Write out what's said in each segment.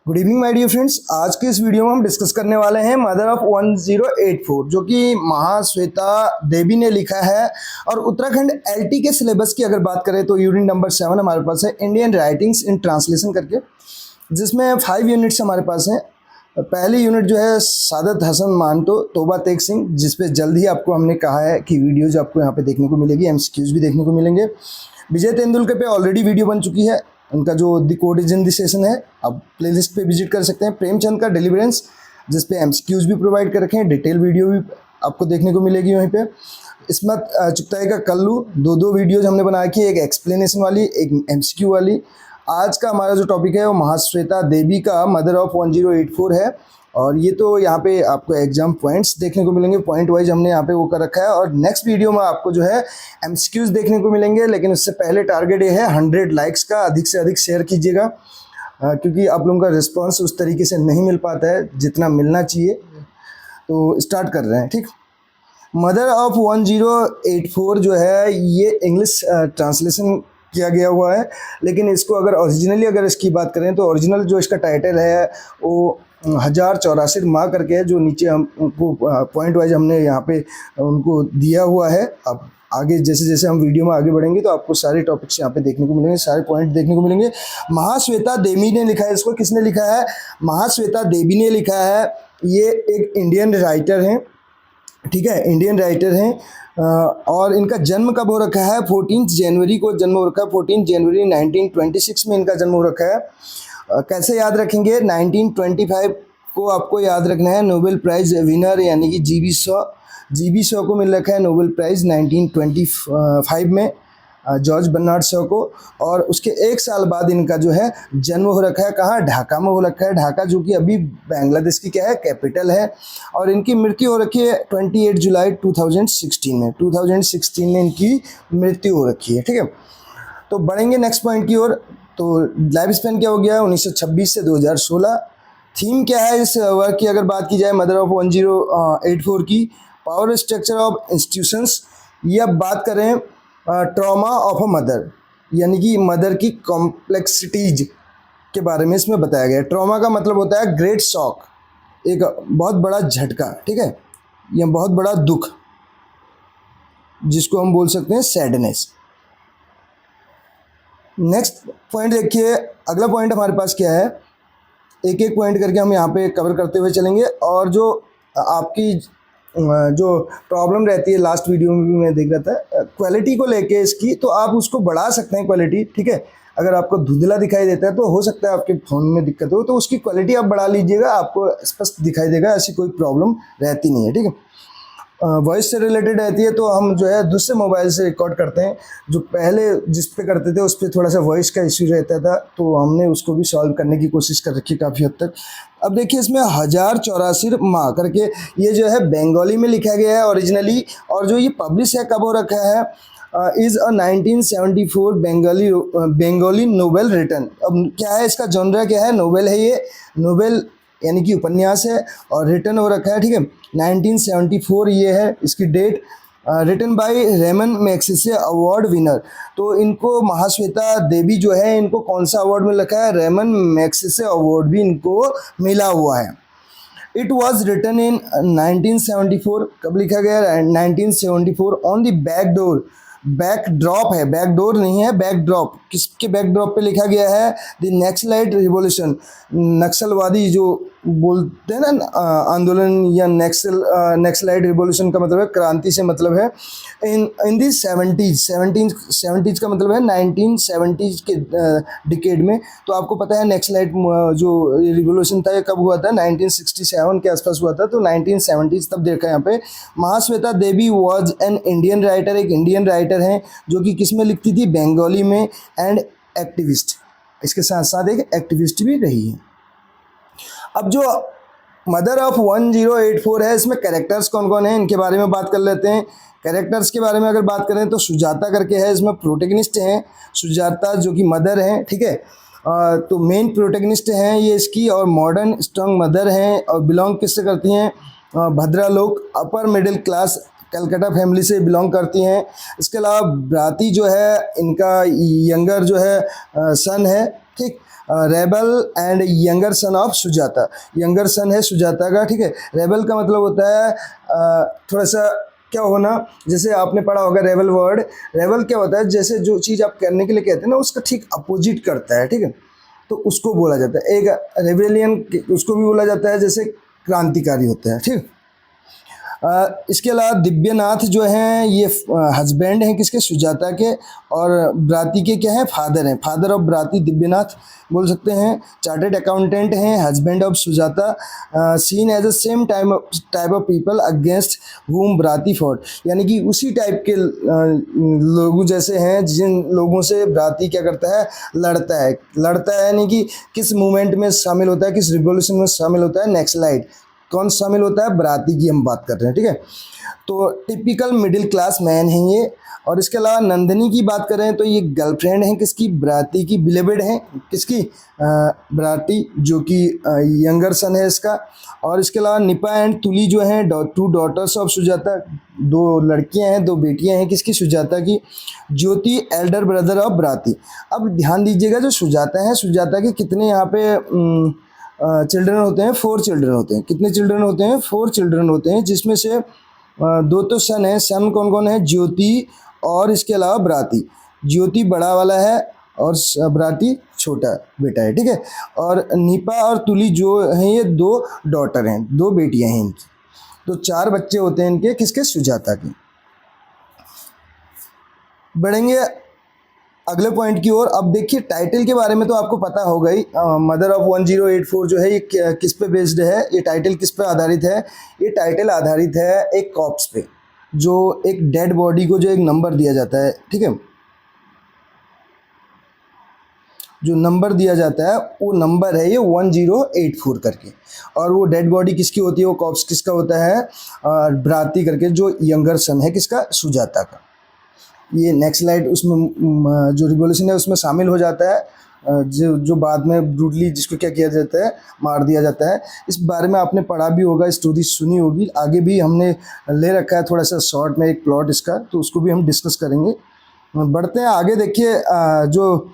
Good evening my dear friends. आज के इस वीडियो में हम डिस्कस करने वाले हैं मदर ऑफ 1084 जो कि महाश्वेता देवी ने लिखा है। और उत्तराखंड एलटी के सिलेबस की अगर बात करें तो यूनिट नंबर 7 हमारे पास है इंडियन राइटिंग्स इन ट्रांसलेशन करके, जिसमें 5 यूनिट्स हमारे पास हैं। पहली यूनिट जो है सादत हसन मांटो तोबा तेग सिंह, जिसपे जल्द ही आपको हमने कहा है कि वीडियोज आपको यहाँ पे देखने को मिलेगी, एमसीक्यूज भी देखने को मिलेंगे। विजय तेंदुलकर पे ऑलरेडी वीडियो बन चुकी है, उनका जो the code is in the session है, आप प्लेलिस्ट पे विजिट कर सकते हैं। प्रेमचंद का डिलीवरेंस, जिस पे एमसीक्यूज भी प्रोवाइड कर रखे हैं, डिटेल वीडियो भी आपको देखने को मिलेगी वहीं पे। इस्मत चुगताई का कल्लू, दो वीडियोज हमने बना रखी है, एक एक्सप्लेनेशन वाली, एक एमसीक्यू वाली। आज का हमारा जो टॉपिक है वो महाश्वेता देवी का मदर ऑफ 1084 है। और ये तो यहाँ पे आपको एग्जाम पॉइंट्स देखने को मिलेंगे, पॉइंट वाइज हमने यहाँ पे वो कर रखा है। और नेक्स्ट वीडियो में आपको जो है एमसीक्यूज देखने को मिलेंगे, लेकिन उससे पहले टारगेट ये है 100 लाइक्स का। अधिक से अधिक शेयर कीजिएगा, क्योंकि आप लोगों का रिस्पॉन्स उस तरीके से नहीं मिल पाता है जितना मिलना चाहिए। तो स्टार्ट कर रहे हैं, ठीक। मदर ऑफ 1084 जो है ये इंग्लिश ट्रांसलेशन किया गया हुआ है, लेकिन इसको अगर ओरिजिनली अगर इसकी बात करें तो ओरिजिनल जो इसका टाइटल है वो 1084 माह करके है, जो नीचे हमको पॉइंट वाइज हमने यहाँ पे उनको दिया हुआ है। अब आगे जैसे जैसे हम वीडियो में आगे बढ़ेंगे तो आपको सारे टॉपिक्स यहाँ पे देखने को मिलेंगे, सारे पॉइंट देखने को मिलेंगे। महाश्वेता देवी ने लिखा है इसको। किसने लिखा है? महाश्वेता देवी ने लिखा है। ये एक इंडियन राइटर हैं, ठीक है, इंडियन राइटर हैं। और इनका जन्म कब हो रखा है? 14 जनवरी को जन्म हो रखा है। 14 जनवरी 1926 में इनका जन्म हो रखा है। कैसे याद रखेंगे? 1925 को आपको याद रखना है। नोबेल प्राइज़ विनर यानी कि जीबी शॉ को मिल रखा है नोबेल प्राइज़ 1925 में, जॉर्ज बर्नार्ड शॉ को। और उसके एक साल बाद इनका जो है जन्म हो रखा है। कहाँ? ढाका में हो रखा है। ढाका जो कि अभी बांग्लादेश की क्या है, कैपिटल है। और इनकी मृत्यु हो रखी है 28 जुलाई 2016 में। 2016 में इनकी मृत्यु हो रखी है, ठीक है। तो बढ़ेंगे नेक्स्ट पॉइंट की ओर। तो लाइफ स्पेन क्या हो गया? 1926 से 2016। थीम क्या है इस वर्क की अगर बात की जाए मदर ऑफ 1084 की? Power structure of institutions. ये अब बात करें ट्रॉमा ऑफ अ मदर, यानी कि मदर की कॉम्प्लेक्सिटीज के बारे में इसमें बताया गया है। ट्रॉमा का मतलब होता है ग्रेट शॉक, एक बहुत बड़ा झटका, ठीक है, या बहुत बड़ा दुख, जिसको हम बोल सकते हैं सैडनेस। नेक्स्ट पॉइंट देखिए, अगला पॉइंट हमारे पास क्या है, एक एक पॉइंट करके हम यहाँ पे कवर करते हुए चलेंगे। और जो आपकी जो प्रॉब्लम रहती है, लास्ट वीडियो में भी मैं देख रहा था, क्वालिटी को लेके इसकी, तो आप उसको बढ़ा सकते हैं क्वालिटी, ठीक है। अगर आपको धुंधला दिखाई देता है तो हो सकता है आपके फ़ोन में दिक्कत हो, तो उसकी क्वालिटी आप बढ़ा लीजिएगा, आपको स्पष्ट दिखाई देगा, ऐसी कोई प्रॉब्लम रहती नहीं है, ठीक है। वॉइस से रिलेटेड रहती है तो हम जो है दूसरे मोबाइल से रिकॉर्ड करते हैं। जो पहले जिस पे करते थे उस पर थोड़ा सा वॉइस का इश्यू रहता था, तो हमने उसको भी सॉल्व करने की कोशिश कर रखी है काफ़ी हद तक। अब देखिए इसमें 1084 माह करके ये जो है बंगाली में लिखा गया है ओरिजिनली। और जो ये पब्लिश है कब हो रखा है? Is a 1974 Bengali novel written. अब क्या है इसका जॉनरा, क्या है? नोवेल है ये, नोवेल यानी कि उपन्यास है, और रिटन हो रखा है, ठीक है, 1974 ये है इसकी date. Written by Ramon Magsaysay award winner. तो इनको महाश्वेता देवी जो है, इनको कौन सा अवार्ड मिल रखा है? रेमन मैग्सेसे अवार्ड भी इनको मिला हुआ है। It was written in 1974। कब लिखा गया? 1974। ऑन द बैकडोर, बैकड्रॉप है, बैकडोर नहीं है, बैकड्रॉप। किसके बैकड्रॉप पे लिखा गया है? The naxalite revolution. नक्सलवादी जो बोलते हैं ना आंदोलन, या नक्सलाइट रिवॉल्यूशन का मतलब है क्रांति से मतलब है। इन दी 70s का मतलब है 1970s के डिकेड में। तो आपको पता है नक्सलाइट जो रिवॉल्यूशन था ये कब हुआ था? 1967 के आसपास हुआ था, तो 1970s तब देखा यहाँ पे। महाश्वेता देवी वॉज एन इंडियन राइटर, एक इंडियन राइटर हैं जो कि किस में लिखती थी? बंगाली में। एंड एक्टिविस्ट, इसके साथ साथ एक एक्टिविस्ट भी रही है। अब जो मदर ऑफ 1084 है, इसमें कैरेक्टर्स कौन कौन हैं इनके बारे में बात कर लेते हैं। कैरेक्टर्स के बारे में अगर बात करें तो सुजाता करके है, इसमें प्रोटेगनिस्ट हैं सुजाता जो कि मदर हैं, ठीक है। तो मेन प्रोटेगनिस्ट हैं ये इसकी, और मॉडर्न स्ट्रॉन्ग मदर हैं, और बिलोंग किससे करती हैं? भद्रा लोग, upper middle class Calcutta family से बिलोंग करती हैं। इसके अलावा ब्राती जो है इनका यंगर जो है सन है, ठीक। Rebel and younger son of Sujata, younger son है सुजाता का, ठीक है। रेबल का मतलब होता है थोड़ा सा क्या होना, जैसे आपने पढ़ा होगा रेबल वर्ड, रेबल क्या होता है, जैसे जो चीज़ आप करने के लिए कहते हैं ना उसका ठीक अपोजिट करता है, ठीक है, तो उसको बोला जाता है। एक रेबेलियन उसको भी बोला जाता है जैसे क्रांतिकारी होता है, ठीक। इसके अलावा दिव्यनाथ जो हैं ये हस्बैंड हैं किसके, सुजाता के, और ब्राती के क्या है, फादर हैं, फादर ऑफ ब्राती दिव्यनाथ बोल सकते हैं। चार्टेड अकाउंटेंट हैं, husband of Sujata, seen as a same type of people against whom Brati fought, यानी कि उसी टाइप के लोगों जैसे हैं जिन लोगों से ब्राती क्या करता है, लड़ता है, लड़ता है यानी कि किस मूवमेंट में शामिल होता है, किस रिवॉल्यूशन में शामिल होता है। नेक्स्ट स्लाइड, कौन शामिल होता है, ब्राती की हम बात कर रहे हैं, ठीक है। तो टिपिकल मिडिल क्लास मैन हैं ये। और इसके अलावा नंदिनी की बात करें तो ये गर्लफ्रेंड है किसकी, ब्राती की, बिलेवेड है किसकी, ब्राती, जो कि यंगर सन है इसका। और इसके अलावा निपा एंड तुली जो हैं टू डॉटर्स ऑफ सुजाता, दो लड़कियां हैं, दो बेटियां हैं किसकी, सुजाता की। ज्योति एल्डर ब्रदर ऑफ ब्राती। अब ध्यान दीजिएगा जो सुजाता है, सुजाता के कितने यहाँ पे चिल्ड्रन होते हैं, 4 चिल्ड्रन होते हैं। कितने चिल्ड्रन होते हैं, 4 चिल्ड्रन होते हैं, जिसमें से 2 तो सन है। सन कौन कौन है, ज्योति और इसके अलावा ब्राती। ज्योति बड़ा वाला है और ब्राती छोटा बेटा है, ठीक है। और निपा और तुली जो हैं ये 2 डॉटर हैं, 2 बेटियां हैं इनकी। तो 4 बच्चे होते हैं इनके किसके, सुजाता के। बढ़ेंगे अगले पॉइंट की ओर। अब देखिए टाइटल के बारे में तो आपको पता होगा ही, मदर ऑफ 1084 जो है ये किस पे बेस्ड है, ये टाइटल किस पे आधारित है, ये टाइटल आधारित है एक कॉप्स पे, जो एक डेड बॉडी को जो एक नंबर दिया जाता है, ठीक है, जो नंबर दिया जाता है वो नंबर है ये 1084 करके। और वो डेड बॉडी किसकी होती है, वो कॉप्स किसका होता है, ब्राती करके, जो यंगर सन है किसका, सुजाता का। ये नेक्स्ट स्लाइड उसमें जो रिवॉल्यूशन है उसमें शामिल हो जाता है, जो बाद में ब्रूटली जिसको क्या किया जाता है, मार दिया जाता है। इस बारे में आपने पढ़ा भी होगा, स्टोरी सुनी होगी, आगे भी हमने ले रखा है थोड़ा सा शॉर्ट में एक प्लॉट इसका, तो उसको भी हम डिस्कस करेंगे। बढ़ते हैं आगे। देखिए जो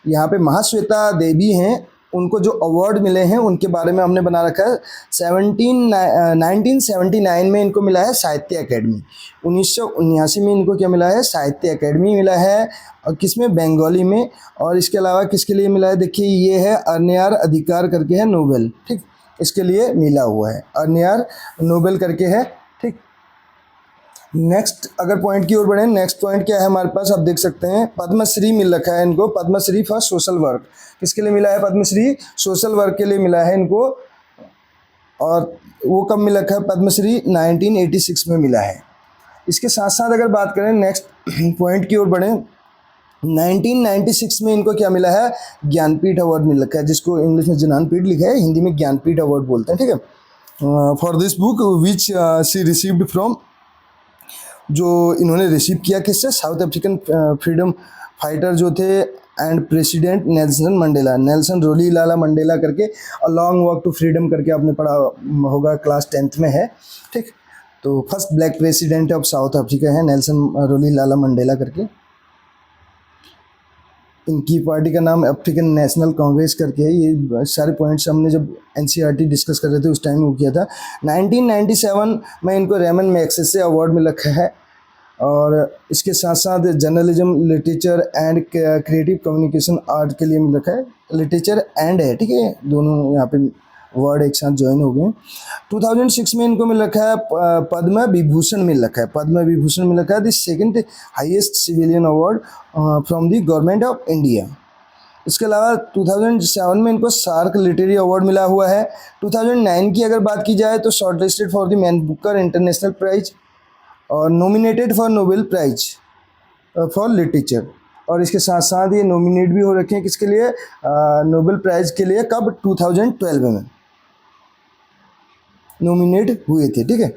यहाँ पे महाश्वेता देवी हैं, उनको जो अवार्ड मिले हैं उनके बारे में हमने बना रखा है। 1979 में इनको मिला है साहित्य अकेडमी। 1979 में इनको क्या मिला है, साहित्य अकेडमी मिला है, और किस में, बंगाली में। और इसके अलावा किसके लिए मिला है, देखिए ये है अर्न्यार अधिकार करके है, नोबेल, ठीक, इसके लिए मिला हुआ है, अर्न्यार नोबेल करके है, ठीक। नेक्स्ट अगर पॉइंट की ओर बढ़े, नेक्स्ट पॉइंट क्या है हमारे पास, आप देख सकते हैं पद्मश्री मिल रखा है इनको, पद्मश्री फॉर सोशल वर्क। किसके लिए मिला है, पद्मश्री सोशल वर्क के लिए मिला है इनको। और वो कब मिल रखा है, पद्मश्री 1986 में मिला है। इसके साथ साथ अगर बात करें नेक्स्ट पॉइंट की ओर बढ़े, 1996 में इनको क्या मिला है, ज्ञानपीठ अवार्ड मिल रखा है, जिसको इंग्लिश में ज्ञानपीठ लिखा है, हिंदी में ज्ञानपीठ अवार्ड बोलते हैं, ठीक है। For this book which she received from, जो इन्होंने रिसीव किया किससे, साउथ अफ्रीकन फ्रीडम फाइटर जो थे and president Nelson Mandela, Nelson Rolihlahla Mandela करके, a long walk to freedom करके आपने पढ़ा होगा, क्लास 10th में है, ठीक। तो first black president of south Africa है नेल्सन रोली लाला मंडेला करके। इनकी पार्टी का नाम अफ्रीकन नेशनल कांग्रेस करके है। ये सारे पॉइंट्स हमने जब एनसीईआरटी डिस्कस कर रहे थे उस टाइम वो किया था। 1997 में इनको रेमन मैग्सेसे अवार्ड मिल रखा है। और इसके साथ साथ journalism, literature and creative communication art के लिए मिल रखा है, लिटरेचर एंड है, ठीक है, दोनों यहाँ पे वर्ड एक साथ ज्वाइन हो गए। 2006 में इनको मिल रखा है पद्म विभूषण मिल रखा है, पद्म विभूषण मिल रखा है, the second highest civilian award from the government of India. इसके अलावा 2007 में इनको सार्क लिटरेरी अवार्ड मिला हुआ है। 2009 की अगर बात की जाए तो shortlisted for the Man Booker International Prize और nominated for Nobel Prize for literature. और इसके साथ साथ ये नॉमिनेट भी हो रखे हैं किसके लिए, नोबेल प्राइज के लिए, कब, 2012 में नॉमिनेट हुए थे, ठीक है।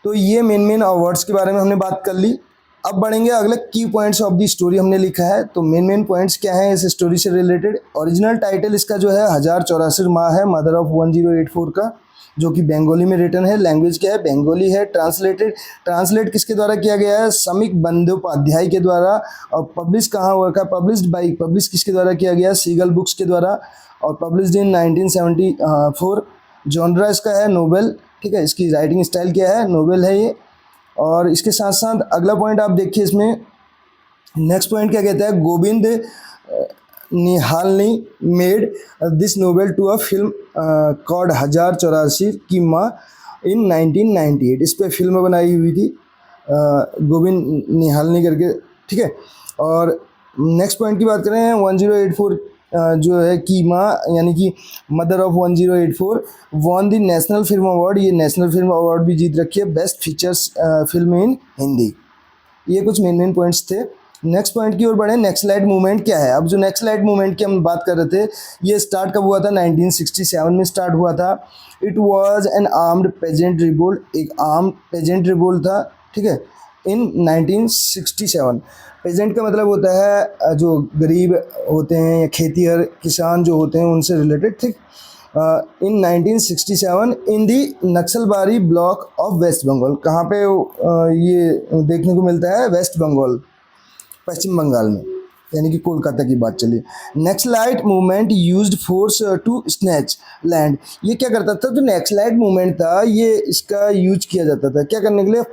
तो ये मेन अवार्ड्स के बारे में हमने बात कर ली। अब बढ़ेंगे अगले की पॉइंट्स ऑफ दी स्टोरी हमने लिखा है। तो मेन पॉइंट्स क्या है इस स्टोरी से रिलेटेड। ओरिजिनल टाइटल इसका जो है 1084 माह है, मदर ऑफ 1084 का। जो कि बंगाली में रिटन है। लैंग्वेज क्या है? बंगाली है। ट्रांसलेट किसके द्वारा किया गया है? समीक बंदोपाध्याय के द्वारा। और पब्लिश कहाँ हुआ था? पब्लिश किसके द्वारा किया गया? सीगल बुक्स के द्वारा। और पब्लिश्ड इन 1974। जॉनरा इसका है नोवेल, ठीक है। इसकी राइटिंग स्टाइल क्या है? नोवेल है ये। और इसके साथ साथ अगला पॉइंट आप देखिए इसमें, नेक्स्ट पॉइंट क्या कहता है? Govind Nihalani made this novel to a film called 1084 की माँ इन 1998। इस पर फिल्म बनाई हुई थी गोविंद निहालनी करके, ठीक है। और नेक्स्ट पॉइंट की बात करें 1084 जो है की माँ यानी कि mother of 1084 won the national film award. ये नेशनल फिल्म अवार्ड भी जीत रखी है, best features film in Hindi. ये कुछ मेन पॉइंट्स थे। नेक्स्ट पॉइंट की ओर बढ़े। नेक्सलाइट मूवमेंट क्या है? अब जो नेक्सलाइट मूवमेंट की हम बात कर रहे थे, ये स्टार्ट कब हुआ था? 1967 में स्टार्ट हुआ था। It was an armed peasant revolt, एक आर्म्ड पेजेंट रिवोल्ट था, ठीक है, इन 1967। पेजेंट का मतलब होता है जो गरीब होते हैं या खेतीहर किसान जो होते हैं उनसे रिलेटेड, ठीक। In 1967 in the Naxalbari block of West Bengal. कहाँ पे ये देखने को मिलता है? वेस्ट बंगाल, पश्चिम बंगाल में, यानी कि कोलकाता की बात चली। Naxalite movement used force to snatch land. ये क्या करता था? जो नेक्सलाइट मूवमेंट था ये इसका यूज किया जाता था क्या करने के लिए?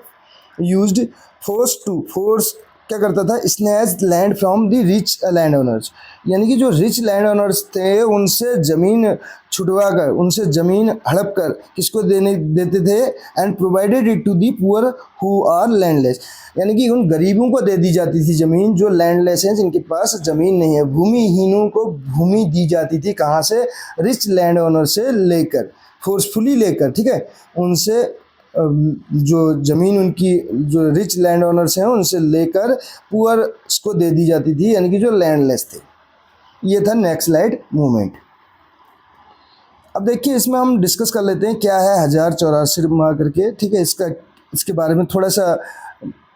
यूज्ड फोर्स क्या करता था? Snatch land from the rich land owners, यानी कि जो रिच लैंड ओनर्स थे उनसे ज़मीन छुटवा कर, उनसे ज़मीन हड़प कर किसको देते थे? And provided it to the poor who are landless, यानी कि उन गरीबों को दे दी जाती थी ज़मीन जो लैंडलेस हैं, जिनके पास ज़मीन नहीं है। भूमिहीनों को भूमि दी जाती थी, कहाँ से? रिच लैंड ओनर से लेकर, फोर्सफुली लेकर, ठीक है, उनसे जो ज़मीन उनकी जो रिच लैंड ओनर्स हैं उनसे लेकर पुअर्स को दे दी जाती थी, यानी कि जो लैंडलेस थे। ये था नेक्सलाइट मूवमेंट। अब देखिए इसमें हम डिस्कस कर लेते हैं क्या है 1084 करके, ठीक है। इसके बारे में थोड़ा सा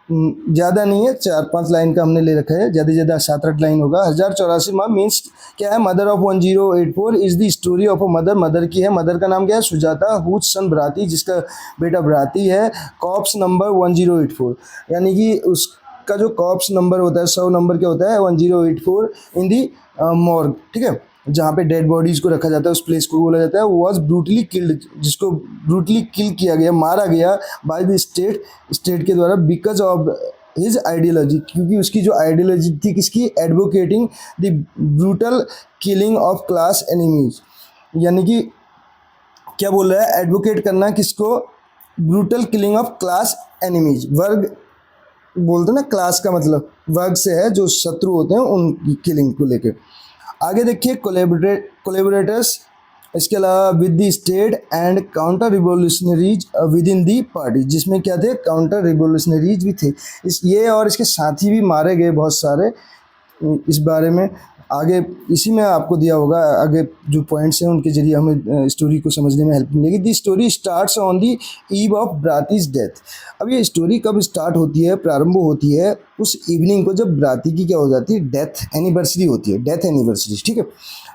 ज़्यादा नहीं है, 4-5 लाइन का हमने ले रखा है, ज़्यादा से ज़्यादा 7-8 लाइन होगा। 1084 मीन्स क्या है? Mother of 1084 is the story of a mother की है। मदर का नाम क्या है? सुजाता, हुज सन भ्राती, जिसका बेटा भ्राती है। कॉप्स नंबर 1084, यानी कि उसका जो कॉप्स नंबर होता है, 100 नंबर क्या होता है? 1084 इन दी मॉर्ग, ठीक है, जहाँ पे डेड बॉडीज़ को रखा जाता है, उस प्लेस को बोला जाता है वॉज ब्रूटली किल्ड, जिसको ब्रूटली किल किया गया, मारा गया बाय द स्टेट के द्वारा, बिकॉज ऑफ हिज आइडियोलॉजी, क्योंकि उसकी जो आइडियोलॉजी थी किसकी? Advocating the brutal killing of class enemies, यानी कि क्या बोल रहा है? एडवोकेट करना किसको? Brutal killing of class enemies. वर्ग बोलते हैं ना, क्लास का मतलब वर्ग से है, जो शत्रु होते हैं उनकी किलिंग को लेकर। आगे देखिए कोलेबोरेटर्स, इसके अलावा with the state and counter revolutionaries with in the party, जिसमें क्या थे? काउंटर रिवोल्यूशनरीज भी थे। ये और इसके साथी भी मारे गए बहुत सारे। इस बारे में आगे इसी में आपको दिया होगा, आगे जो पॉइंट्स हैं उनके जरिए हमें स्टोरी को समझने में हेल्प मिलेगी। The story starts on the eve of Brati's डेथ। अब ये स्टोरी कब स्टार्ट होती है, प्रारंभ होती है उस इवनिंग को जब ब्राती की क्या हो जाती है? डेथ एनिवर्सरी होती है, डेथ एनिवर्सरी, ठीक है।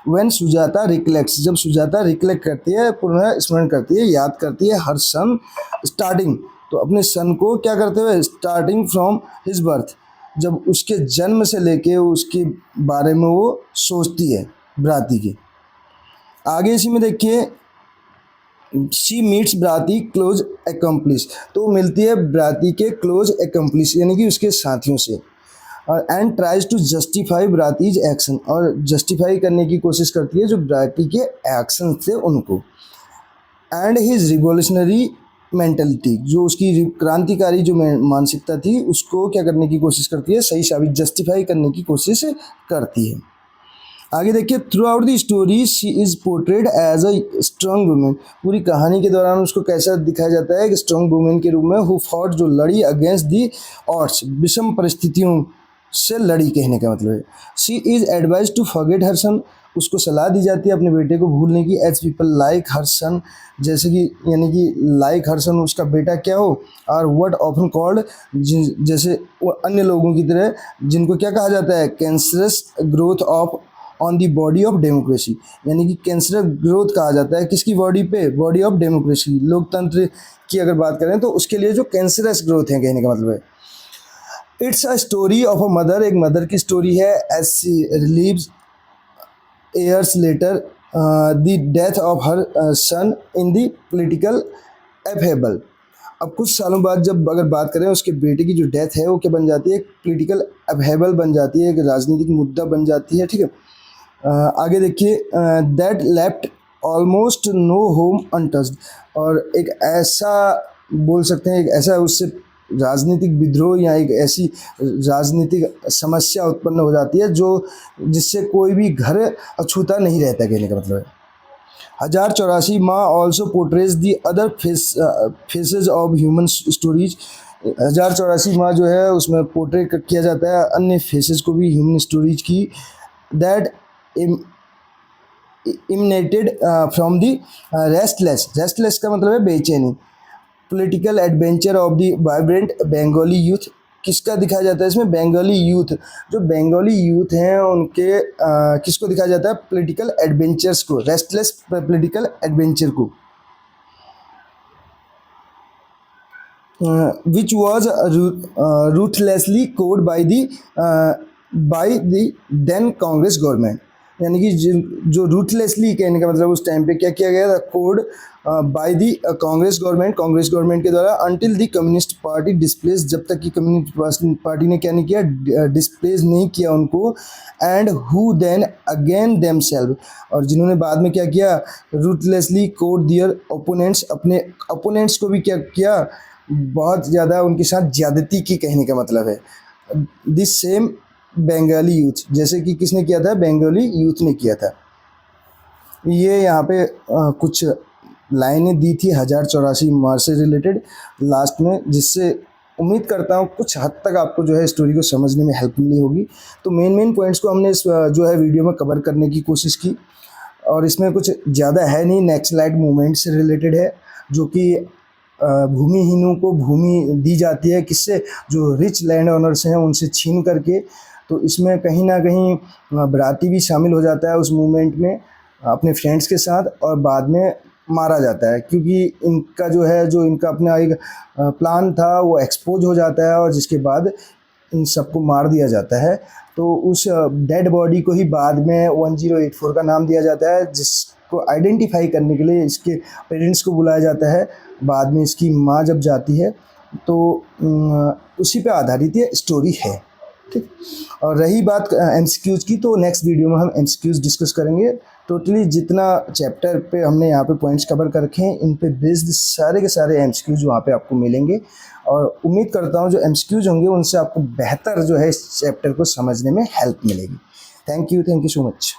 व्हेन सुजाता रिकलेक्ट्स, जब सुजाता रिकलेक्ट करती है, पुनः स्मरण करती है, याद करती है हर सन स्टार्टिंग, तो अपने सन को क्या करते हुए? स्टार्टिंग फ्रॉम हिज बर्थ, जब उसके जन्म से लेके उसके बारे में वो सोचती है ब्राती के। आगे इसी में देखिए शी मीट्स ब्राती क्लोज एकम्प्लिश, तो मिलती है ब्राती के क्लोज एकम्प्लिश यानी कि उसके साथियों से। And tries to justify Brati's action, और जस्टिफाई करने की कोशिश करती है जो ब्राती के एक्शन थे उनको। एंड हिज रिवोल्यूशनरी मेंटलिटी, जो उसकी क्रांतिकारी जो मानसिकता थी उसको क्या करने की कोशिश करती है? सही साबित, जस्टिफाई करने की कोशिश करती है। आगे देखिए throughout the story she is portrayed as a strong women. पूरी कहानी के दौरान उसको कैसा दिखाया जाता है? एक स्ट्रॉन्ग वुमेन के रूप में, हु फॉट, जो लड़ी, अगेंस्ट दी ऑड्स, विषम परिस्थितियों से लड़ी, कहने का मतलब है। She is advise to forget her son, उसको सलाह दी जाती है अपने बेटे को भूलने की। एज पीपल लाइक हर सन, जैसे कि यानी कि लाइक हर सन उसका बेटा क्या हो, और व्हाट ऑफन कॉल्ड, जैसे अन्य लोगों की तरह जिनको क्या कहा जाता है? Cancerous growth of on the body of democracy, यानी कि कैंसरस ग्रोथ कहा जाता है किसकी बॉडी पे, बॉडी ऑफ डेमोक्रेसी, लोकतंत्र की अगर बात करें तो उसके लिए जो कैंसरस ग्रोथ है कहने का मतलब है। It's a story of a mother, एक मदर की स्टोरी है, as she relives years later the death of her son in the political upheaval। अब कुछ सालों बाद जब अगर बात करें उसके बेटे की जो डेथ है वो क्या बन जाती है, एक पॉलिटिकल अपहेबल बन जाती है, एक राजनीतिक मुद्दा बन जाती है, ठीक है। आगे देखिए, that left almost no home untouched, और एक ऐसा बोल सकते हैं, एक ऐसा उससे राजनीतिक विद्रोह या एक ऐसी राजनीतिक समस्या उत्पन्न हो जाती है जो जिससे कोई भी घर अछूता नहीं रहता कहने का मतलब है। 1084 माँ also portrays the other faces of human stories. 1084 माँ जो है उसमें पोर्ट्रेट किया जाता है अन्य फेसेस को भी ह्यूमन स्टोरीज की, that emanated from the restless, restless का मतलब है बेचैनी, political adventure of the vibrant Bengali youth. किसका दिखाया जाता है इसमें, बंगाली यूथ, जो बंगाली यूथ हैं उनके किसको दिखाया जाता है, पॉलिटिकल एडवेंचर्स को, रेस्टलेस पॉलिटिकल एडवेंचर को, which was ruthlessly quelled by the then Congress government, यानी कि जो रूथलेसली कहने का मतलब उस टाइम पे क्या किया गया था, code by the Congress government के द्वारा, अंटिल दी कम्युनिस्ट पार्टी डिस्प्लेस, जब तक कि कम्युनिस्ट पार्टी ने क्या नहीं किया, डिस्प्लेस नहीं किया उनको, and who then again themselves, और जिन्होंने बाद में क्या किया, रूथलेसली कोड दियर ओपोनेंट्स, अपने ओपोनेंट्स को भी क्या किया, बहुत ज़्यादा उनके साथ ज्यादती की कहने का मतलब है। दिस सेम बंगाली यूथ, जैसे कि किसने किया था, बंगाली यूथ ने किया था। ये यहाँ पे कुछ लाइनें दी थी 1084 मार से रिलेटेड लास्ट में, जिससे उम्मीद करता हूँ कुछ हद तक आपको जो है स्टोरी को समझने में हेल्प मिली होगी। तो मेन पॉइंट्स को हमने इस जो है वीडियो में कवर करने की कोशिश की, और इसमें कुछ ज़्यादा है नहीं, नक्सलाइट मूवमेंट से रिलेटेड है, जो कि भूमिहीनों को भूमि दी जाती है, किससे, जो रिच लैंड ओनर्स हैं उनसे छीन करके। तो इसमें कहीं ना कहीं बराती भी शामिल हो जाता है उस मूवमेंट में अपने फ्रेंड्स के साथ, और बाद में मारा जाता है, क्योंकि इनका जो है, जो इनका अपना एक प्लान था वो एक्सपोज हो जाता है, और जिसके बाद इन सबको मार दिया जाता है। तो उस डेड बॉडी को ही बाद में 1084 का नाम दिया जाता है, जिसको आइडेंटिफाई करने के लिए इसके पेरेंट्स को बुलाया जाता है। बाद में इसकी माँ जब जाती है तो उसी पे आधारित ये स्टोरी है, ठीक। और रही बात एमसीक्यूज़ की, तो नेक्स्ट वीडियो में हम एमसीक्यूज़ डिस्कस करेंगे। टोटली जितना चैप्टर पे हमने यहाँ पे पॉइंट्स कवर कर रखे हैं, इन पे बेस्ड सारे के सारे एमसीक्यूज़ वहाँ पे आपको मिलेंगे, और उम्मीद करता हूँ जो एमसीक्यूज़ होंगे उनसे आपको बेहतर जो है इस चैप्टर को समझने में हेल्प मिलेगी। Thank you so much.